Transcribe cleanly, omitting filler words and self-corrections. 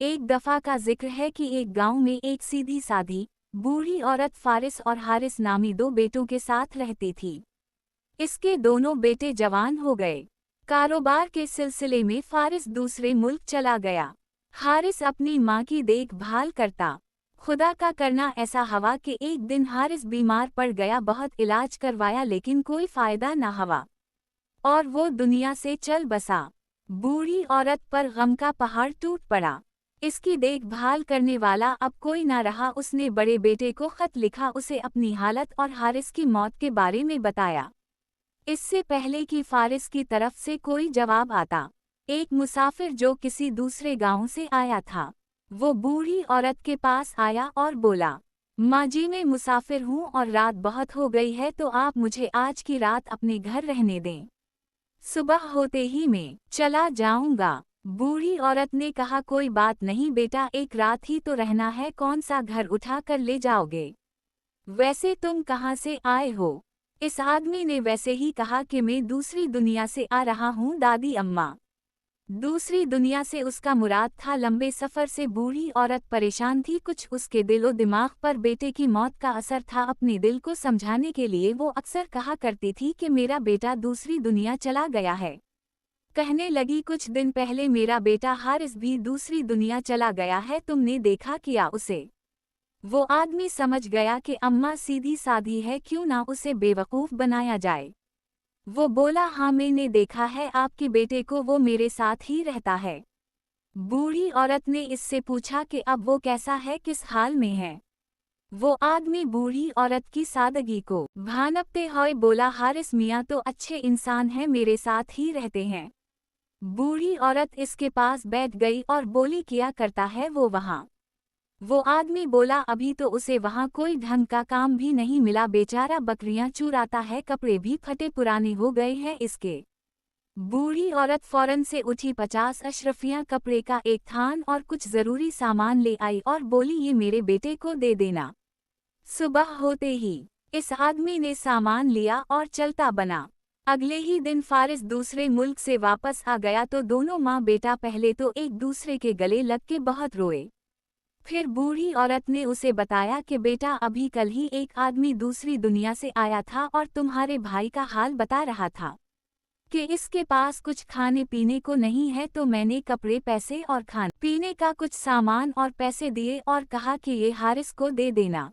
एक दफा का जिक्र है कि एक गांव में एक सीधी साधी बूढ़ी औरत फारिस और हारिस नामी दो बेटों के साथ रहती थी। इसके दोनों बेटे जवान हो गए। कारोबार के सिलसिले में फारिस दूसरे मुल्क चला गया। हारिस अपनी माँ की देखभाल करता। खुदा का करना ऐसा हुआ कि एक दिन हारिस बीमार पड़ गया। बहुत इलाज करवाया लेकिन कोई फायदा न हुआ और वो दुनिया से चल बसा। बूढ़ी औरत पर गम का पहाड़ टूट पड़ा। इसकी देखभाल करने वाला अब कोई ना रहा। उसने बड़े बेटे को खत लिखा, उसे अपनी हालत और हारिस की मौत के बारे में बताया। इससे पहले कि फारिस की तरफ से कोई जवाब आता, एक मुसाफिर जो किसी दूसरे गांव से आया था, वो बूढ़ी औरत के पास आया और बोला, माँ जी मैं मुसाफिर हूँ और रात बहुत हो गई है, तो आप मुझे आज की रात अपने घर रहने दें। सुबह होते ही मैं चला जाऊंगा। बूढ़ी औरत ने कहा, कोई बात नहीं बेटा, एक रात ही तो रहना है, कौन सा घर उठा कर ले जाओगे? वैसे तुम कहाँ से आए हो? इस आदमी ने वैसे ही कहा कि मैं दूसरी दुनिया से आ रहा हूँ दादी अम्मा। दूसरी दुनिया से उसका मुराद था लंबे सफ़र से। बूढ़ी औरत परेशान थी, कुछ उसके दिलो दिमाग पर बेटे की मौत का असर था। अपने दिल को समझाने के लिए वो अक्सर कहा करती थी कि मेरा बेटा दूसरी दुनिया चला गया है। कहने लगी, कुछ दिन पहले मेरा बेटा हारिस भी दूसरी दुनिया चला गया है, तुमने देखा क्या उसे? वो आदमी समझ गया कि अम्मा सीधी साधी है, क्यों ना उसे बेवकूफ़ बनाया जाए। वो बोला, हाँ मैंने देखा है आपके बेटे को, वो मेरे साथ ही रहता है। बूढ़ी औरत ने इससे पूछा कि अब वो कैसा है, किस हाल में है? वो आदमी बूढ़ी औरत की सादगी को भानपते हुए बोला, हारिस मियाँ तो अच्छे इंसान हैं, मेरे साथ ही रहते हैं। बूढ़ी औरत इसके पास बैठ गई और बोली, क्या करता है वो वहाँ? वो आदमी बोला, अभी तो उसे वहाँ कोई ढंग का काम भी नहीं मिला, बेचारा बकरियां चुराता है, कपड़े भी फटे पुराने हो गए हैं इसके। बूढ़ी औरत फौरन से उठी, 50 अशरफियां कपड़े का एक थान और कुछ जरूरी सामान ले आई और बोली, ये मेरे बेटे को दे देना। सुबह होते ही इस आदमी ने सामान लिया और चलता बना। अगले ही दिन फारिस दूसरे मुल्क से वापस आ गया तो दोनों माँ बेटा पहले तो एक दूसरे के गले लग के बहुत रोए। फिर बूढ़ी औरत ने उसे बताया कि बेटा अभी कल ही एक आदमी दूसरी दुनिया से आया था और तुम्हारे भाई का हाल बता रहा था कि इसके पास कुछ खाने पीने को नहीं है, तो मैंने कपड़े, पैसे और खाने पीने का कुछ सामान और पैसे दिए और कहा कि ये हारिस को दे देना।